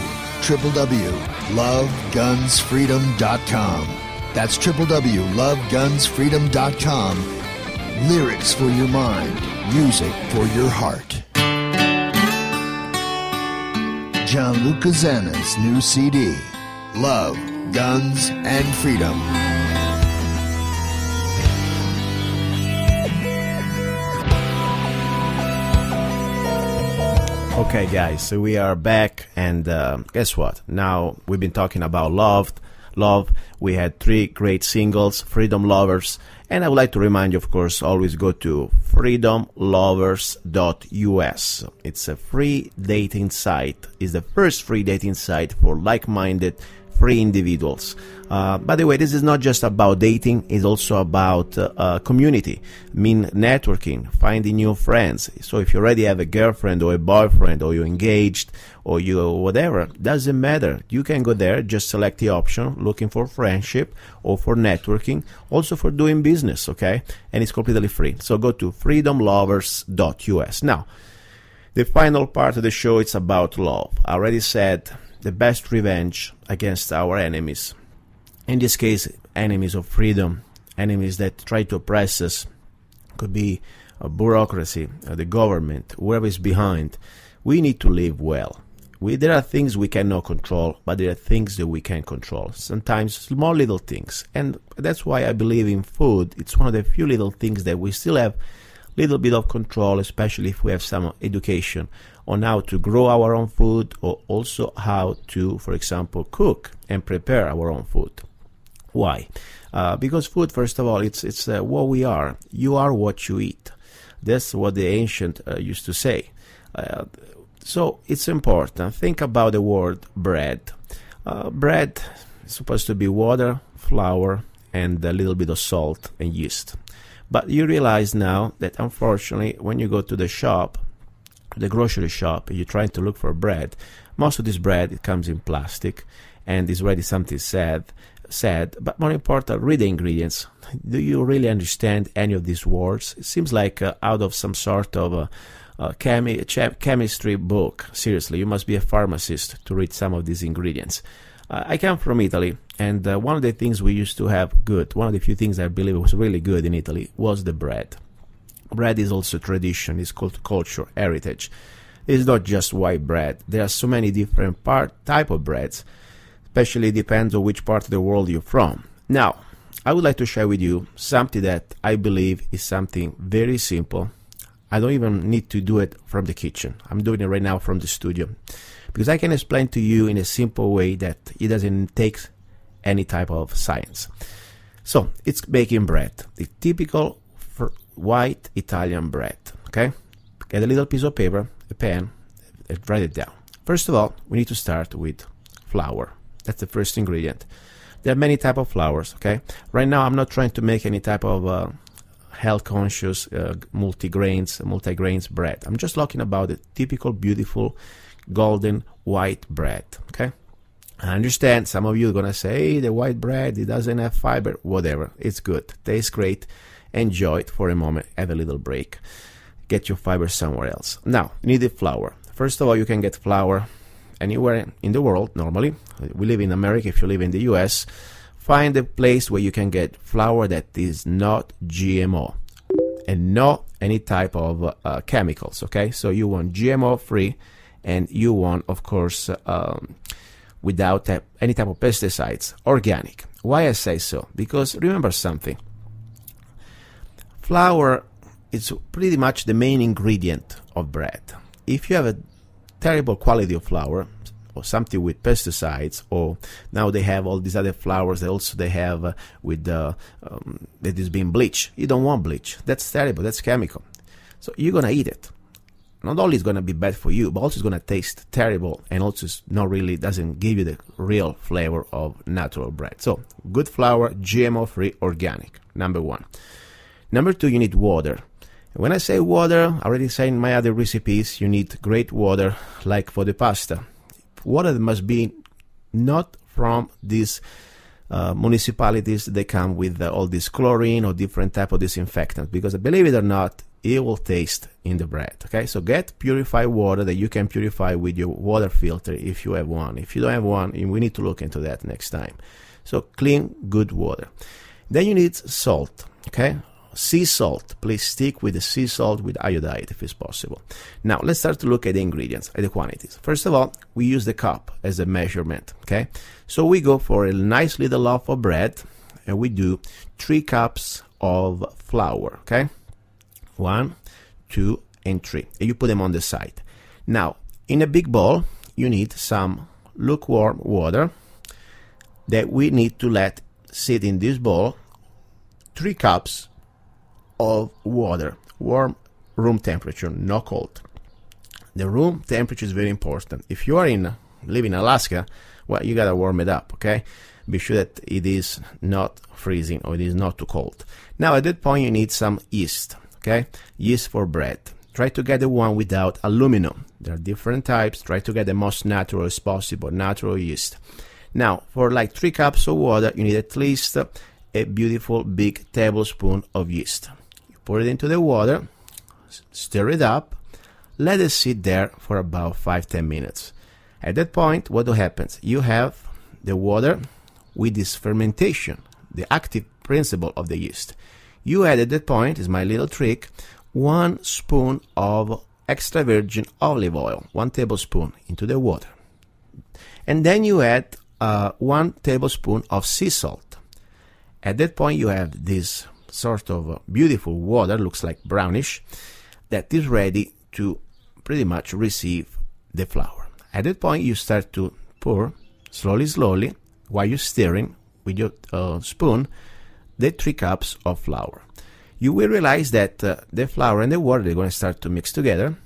www.lovegunsfreedom.com. That's www.lovegunsfreedom.com. Lyrics for your mind, music for your heart. Gianluca Zanna's new CD, Love, Guns, and Freedom. Okay, guys, so we are back, and guess what? Now, we've been talking about love. We had 3 great singles, Freedom Lovers, and I would like to remind you, of course, always go to freedomlovers.us. It's a free dating site. It's the first free dating site for like-minded, free individuals. By the way, this is not just about dating, it's also about community, networking, finding new friends. So if you already have a girlfriend or a boyfriend or you're engaged or you whatever, doesn't matter. You can go there, just select the option, looking for friendship or for networking, also for doing business, okay? And it's completely free. So go to freedomlovers.us. Now, the final part of the show, it's about love. I already said the best revenge against our enemies. In this case, enemies of freedom, enemies that try to oppress us, could be a bureaucracy, the government, whoever is behind. We need to live well. There are things we cannot control, but there are things that we can control. Sometimes small little things. And that's why I believe in food. It's one of the few little things that we still have little bit of control, especially if we have some education on how to grow our own food, or also how to, for example, cook and prepare our own food. Why? Because food, first of all, it's what we are. You are what you eat. That's what the ancient used to say. So it's important. Think about the word bread. Bread is supposed to be water, flour, and a little bit of salt and yeast. But you realize now that, unfortunately, when you go to the shop, the grocery shop, you're trying to look for bread, most of this bread, it comes in plastic and is already something sad. But more important, read the ingredients. Do you really understand any of these words? It seems like out of some sort of chemistry book. Seriously, you must be a pharmacist to read some of these ingredients. I come from Italy, and one of the things we used to have good, one of the few things I believe was really good in Italy, was the bread. Bread is also tradition, it's called culture, heritage. It's not just white bread. There are so many different type of breads, especially depends on which part of the world you're from. Now, I would like to share with you something that I believe is something very simple. I don't even need to do it from the kitchen. I'm doing it right now from the studio, because I can explain to you in a simple way that it doesn't take any type of science. So, it's baking bread, the typical white Italian bread, okay? Get a little piece of paper, a pen, and write it down. First of all, we need to start with flour. That's the first ingredient. There are many types of flours, okay? Right now, I'm not trying to make any type of health-conscious multi-grains bread. I'm just talking about the typical, beautiful, golden white bread, okay? I understand some of you are going to say, hey, the white bread, it doesn't have fiber. Whatever, it's good, tastes great. Enjoy it for a moment, have a little break, get your fiber somewhere else. Now, you need the flour. First of all, you can get flour anywhere in the world, normally. We live in America. If you live in the US, find a place where you can get flour that is not GMO and not any type of chemicals, okay? So you want GMO free, and you want, of course, without any type of pesticides, organic. Why I say so? Because remember something. Flour is pretty much the main ingredient of bread. If you have a terrible quality of flour, or something with pesticides, or now they have all these other flours that also they have with that is being bleached. You don't want bleach. That's terrible. That's chemical. So you're gonna eat it. Not only it's gonna be bad for you, but also it's gonna taste terrible, and also not really doesn't give you the real flavor of natural bread. So good flour, GMO free, organic. Number one. Number two, you need water. When I say water, I already say in my other recipes, you need great water, like for the pasta. Water must be not from these municipalities that come with all this chlorine or different type of disinfectant, because believe it or not, it will taste in the bread. Okay, so get purified water that you can purify with your water filter if you have one. If you don't have one, we need to look into that next time. So clean, good water. Then you need salt. Okay. Sea salt. Please stick with the sea salt with iodide if it's possible. Now, let's start to look at the ingredients, at the quantities. First of all, we use the cup as a measurement, okay? So we go for a nice little loaf of bread, and we do 3 cups of flour, okay? 1, 2, and 3. And you put them on the side. Now, in a big bowl, you need some lukewarm water that we need to let sit in this bowl. 3 cups of water, warm room temperature, not cold. The room temperature is very important. If you are live in Alaska, well, you gotta warm it up, okay? Be sure that it is not freezing or it is not too cold. Now at that point you need some yeast, okay? Yeast for bread. Try to get the one without aluminum. There are different types. Try to get the most natural as possible, natural yeast. Now for like 3 cups of water, you need at least a beautiful big tablespoon of yeast. Pour it into the water, stir it up, let it sit there for about 5-10 minutes. At that point, what happens? You have the water with this fermentation, the active principle of the yeast. You add at that point, is my little trick, 1 spoon of extra virgin olive oil, 1 tablespoon into the water. And then you add 1 tablespoon of sea salt. At that point, you have this sort of beautiful water, looks like brownish, that is ready to pretty much receive the flour. At that point, you start to pour slowly, while you're stirring with your spoon, the 3 cups of flour. You will realize that the flour and the water, they're going to start to mix together.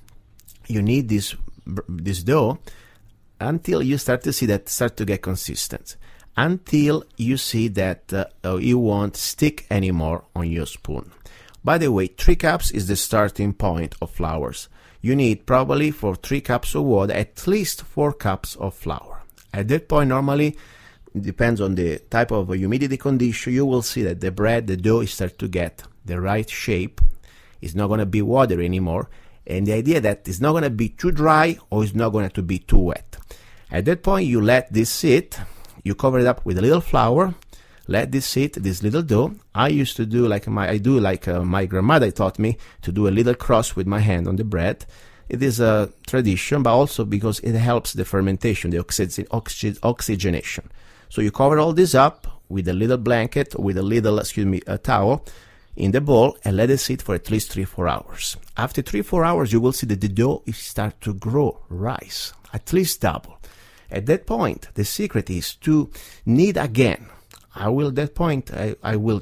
You need this dough until you start to see that start to get consistent. Until you see that you won't stick anymore on your spoon. By the way, 3 cups is the starting point of flours. You need probably for 3 cups of water at least 4 cups of flour. At that point, normally, it depends on the type of humidity condition, you will see that the bread, the dough starts to get the right shape. It's not going to be watery anymore. And the idea that it's not going to be too dry or it's not going to be too wet. At that point, you let this sit. You cover it up with a little flour. Let this sit, this little dough. I used to do like my grandmother taught me to do a little cross with my hand on the bread. It is a tradition, but also because it helps the fermentation, the oxygenation. So you cover all this up with a little blanket, with a little, a towel in the bowl, and let it sit for at least 3-4 hours. After 3-4 hours, you will see that the dough start to grow, rise, at least double. At that point, the secret is to knead again. I will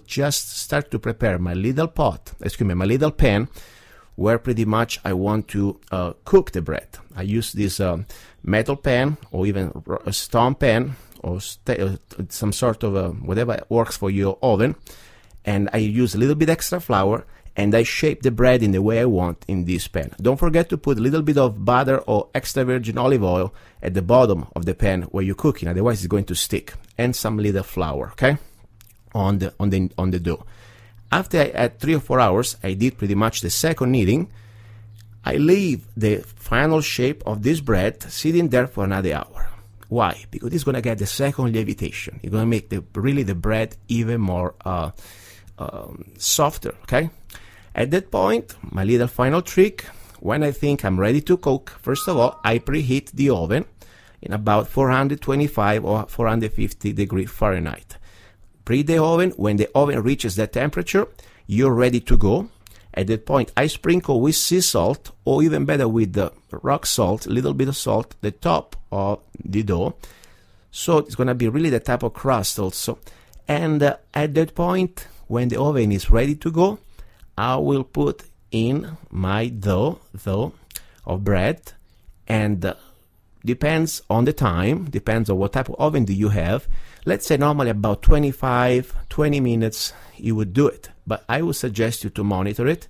just start to prepare my little my little pan, where pretty much I want to cook the bread. I use this metal pan or even a stone pan or some sort of whatever works for your oven, and I use a little bit extra flour, and I shape the bread in the way I want in this pan. Don't forget to put a little bit of butter or extra virgin olive oil at the bottom of the pan where you're cooking, otherwise it's going to stick, and some little flour, okay, on the dough. After I add 3 or 4 hours, I did pretty much the second kneading. I leave the final shape of this bread sitting there for another hour. Why? Because it's going to get the second levitation. It's going to make the bread even more softer, okay? At that point, my little final trick, when I think I'm ready to cook, first of all, I preheat the oven in about 425 or 450 degrees Fahrenheit. Preheat the oven. When the oven reaches that temperature, you're ready to go. At that point, I sprinkle with sea salt, or even better with the rock salt, a little bit of salt, the top of the dough. So it's going to be really the type of crust also. And at that point, when the oven is ready to go, I will put in my dough of bread, and depends on the time, depends on what type of oven do you have. Let's say normally about 20 minutes you would do it, but I would suggest you to monitor it.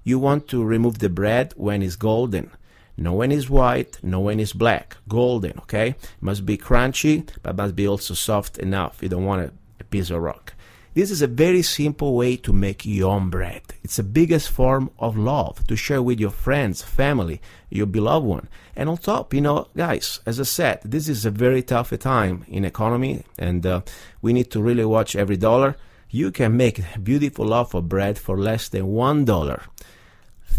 You want to remove the bread when it's golden, not when it's white, not when it's black, golden, okay? It must be crunchy, but must be also soft enough. You don't want a piece of rock. This is a very simple way to make your own bread. It's the biggest form of love to share with your friends, family, your beloved one. And on top, guys, as I said, this is a very tough time in economy, and we need to really watch every dollar. You can make a beautiful loaf of bread for less than $1.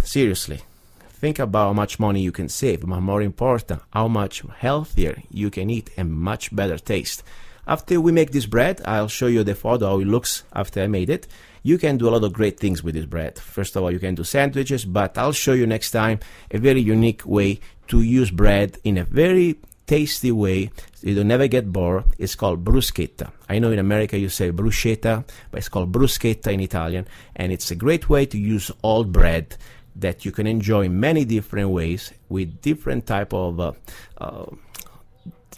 Seriously, think about how much money you can save, but more important, how much healthier you can eat and much better taste. After we make this bread, I'll show you the photo how it looks after I made it. You can do a lot of great things with this bread. First of all, you can do sandwiches, but I'll show you next time a very unique way to use bread in a very tasty way. You'll never get bored. It's called bruschetta. I know in America you say bruschetta, but it's called bruschetta in Italian, and it's a great way to use old bread that you can enjoy in many different ways with different type of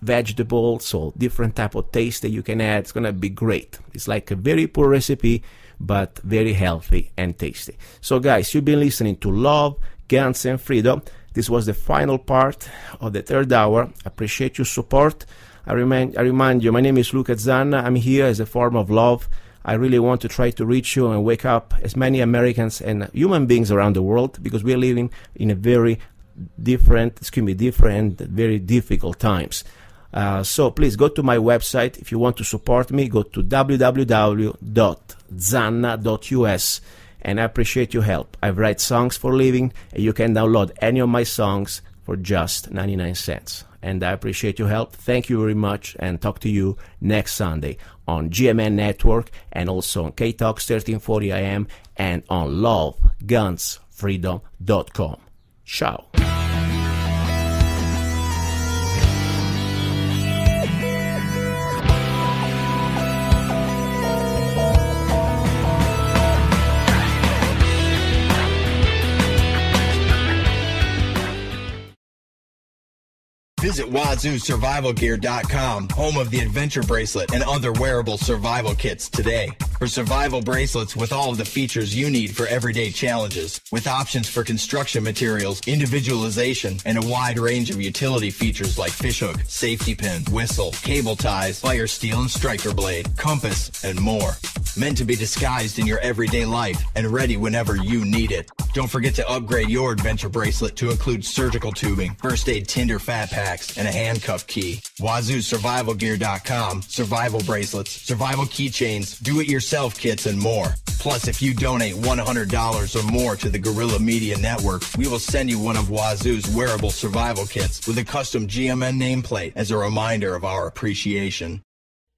vegetables or different type of taste that you can add. It's gonna be great. It's like a very poor recipe, but very healthy and tasty. So guys, you've been listening to Love, Guns and Freedom. This was the final part of the third hour. I appreciate your support. I remind you, my name is Luca Zanna. I'm here as a form of love. I really want to try to reach you and wake up as many Americans and human beings around the world, because we're living in a very different, very difficult times. So please go to my website. If you want to support me, go to www.zanna.us, and I appreciate your help. I write songs for a living, and you can download any of my songs for just 99 cents. and I appreciate your help. Thank you very much, and talk to you next Sunday on GMN Network and also on K-Talks 1340 AM and on lovegunsfreedom.com. Ciao. Visit WazooSurvivalGear.com, home of the Adventure Bracelet and other wearable survival kits today. For survival bracelets with all of the features you need for everyday challenges, with options for construction materials, individualization, and a wide range of utility features like fishhook, safety pin, whistle, cable ties, fire steel and striker blade, compass, and more. Meant to be disguised in your everyday life and ready whenever you need it. Don't forget to upgrade your Adventure Bracelet to include surgical tubing, first aid tinder fat packs, and a handcuff key. WazooSurvivalGear.com, survival bracelets, survival keychains, do-it-yourself kits, and more. Plus, if you donate $100 or more to the Guerrilla Media Network, we will send you one of Wazoo's wearable survival kits with a custom GMN nameplate as a reminder of our appreciation.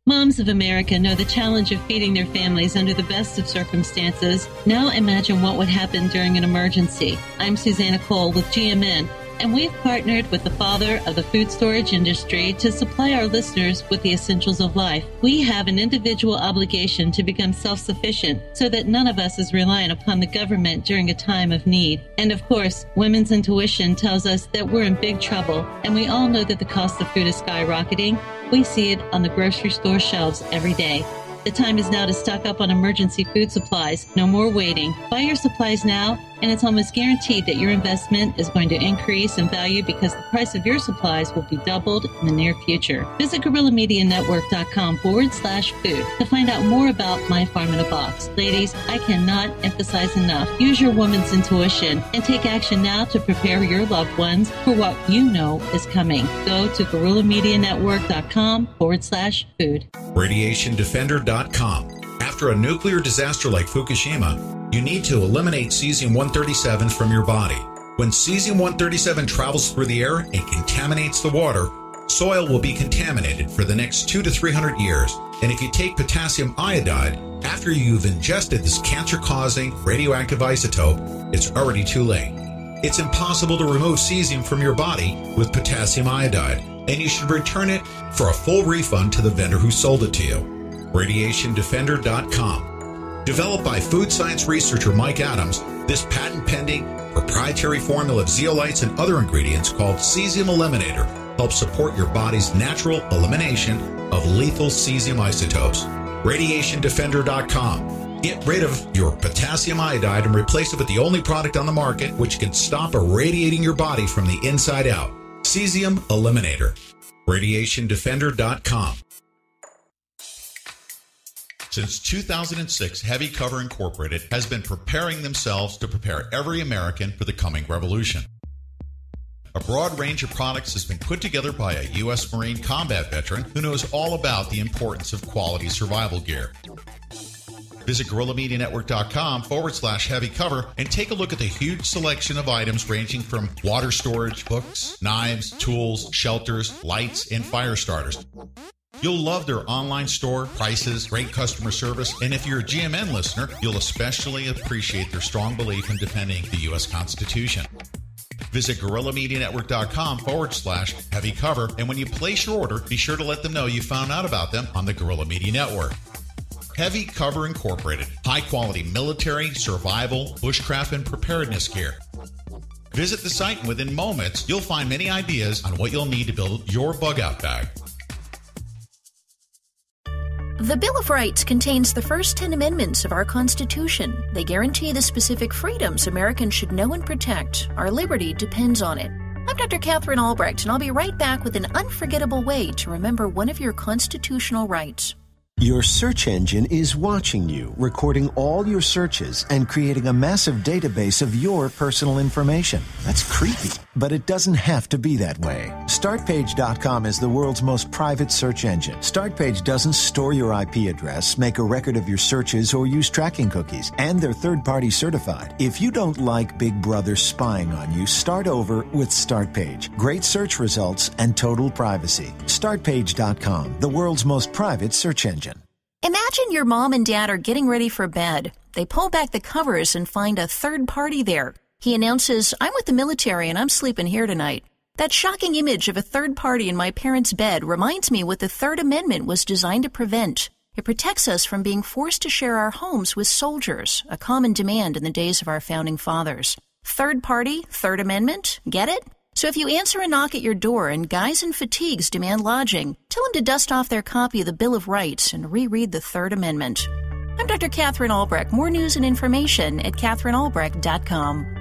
Moms of America know the challenge of feeding their families under the best of circumstances. Now imagine what would happen during an emergency. I'm Susanna Cole with GMN, and we've partnered with the father of the food storage industry to supply our listeners with the essentials of life. We have an individual obligation to become self-sufficient so that none of us is reliant upon the government during a time of need. And of course, women's intuition tells us that we're in big trouble, and we all know that the cost of food is skyrocketing. We see it on the grocery store shelves every day. The time is now to stock up on emergency food supplies. No more waiting. Buy your supplies now, and it's almost guaranteed that your investment is going to increase in value because the price of your supplies will be doubled in the near future. Visit GuerrillaMediaNetwork.com/food to find out more about My Farm in a Box. Ladies, I cannot emphasize enough. Use your woman's intuition and take action now to prepare your loved ones for what you know is coming. Go to GuerrillaMediaNetwork.com/food. RadiationDefender.com. After a nuclear disaster like Fukushima, you need to eliminate cesium-137 from your body. When cesium-137 travels through the air and contaminates the water, soil will be contaminated for the next 200 to 300 years. And if you take potassium iodide, after you've ingested this cancer-causing radioactive isotope, it's already too late. It's impossible to remove cesium from your body with potassium iodide, and you should return it for a full refund to the vendor who sold it to you. RadiationDefender.com. Developed by food science researcher Mike Adams, this patent-pending proprietary formula of zeolites and other ingredients called Cesium Eliminator helps support your body's natural elimination of lethal cesium isotopes. RadiationDefender.com. Get rid of your potassium iodide and replace it with the only product on the market which can stop irradiating your body from the inside out. Cesium Eliminator. RadiationDefender.com. Since 2006, Heavy Cover Incorporated has been preparing themselves to prepare every American for the coming revolution. A broad range of products has been put together by a U.S. Marine combat veteran who knows all about the importance of quality survival gear. Visit GuerrillaMediaNetwork.com/heavy cover and take a look at the huge selection of items ranging from water storage, hooks, knives, tools, shelters, lights, and fire starters. You'll love their online store, prices, great customer service, and if you're a GMN listener, you'll especially appreciate their strong belief in defending the U.S. Constitution. Visit GuerrillaMediaNetwork.com/heavy cover, and when you place your order, be sure to let them know you found out about them on the Guerrilla Media Network. Heavy Cover Incorporated, high-quality military, survival, bushcraft, and preparedness gear. Visit the site, and within moments, you'll find many ideas on what you'll need to build your bug-out bag. The Bill of Rights contains the first 10 amendments of our Constitution. They guarantee the specific freedoms Americans should know and protect. Our liberty depends on it. I'm Dr. Catherine Albrecht, and I'll be right back with an unforgettable way to remember one of your constitutional rights. Your search engine is watching you, recording all your searches and creating a massive database of your personal information. That's creepy. But it doesn't have to be that way. Startpage.com is the world's most private search engine. Startpage doesn't store your IP address, make a record of your searches, or use tracking cookies, and they're third-party certified. If you don't like Big Brother spying on you, start over with Startpage. Great search results and total privacy. Startpage.com, the world's most private search engine. Imagine your mom and dad are getting ready for bed. They pull back the covers and find a third party there. He announces, "I'm with the military and I'm sleeping here tonight." That shocking image of a third party in my parents' bed reminds me what the Third Amendment was designed to prevent. It protects us from being forced to share our homes with soldiers, a common demand in the days of our founding fathers. Third party, Third Amendment, get it? So if you answer a knock at your door and guys in fatigues demand lodging, tell them to dust off their copy of the Bill of Rights and reread the Third Amendment. I'm Dr. Catherine Albrecht. More news and information at CatherineAlbrecht.com.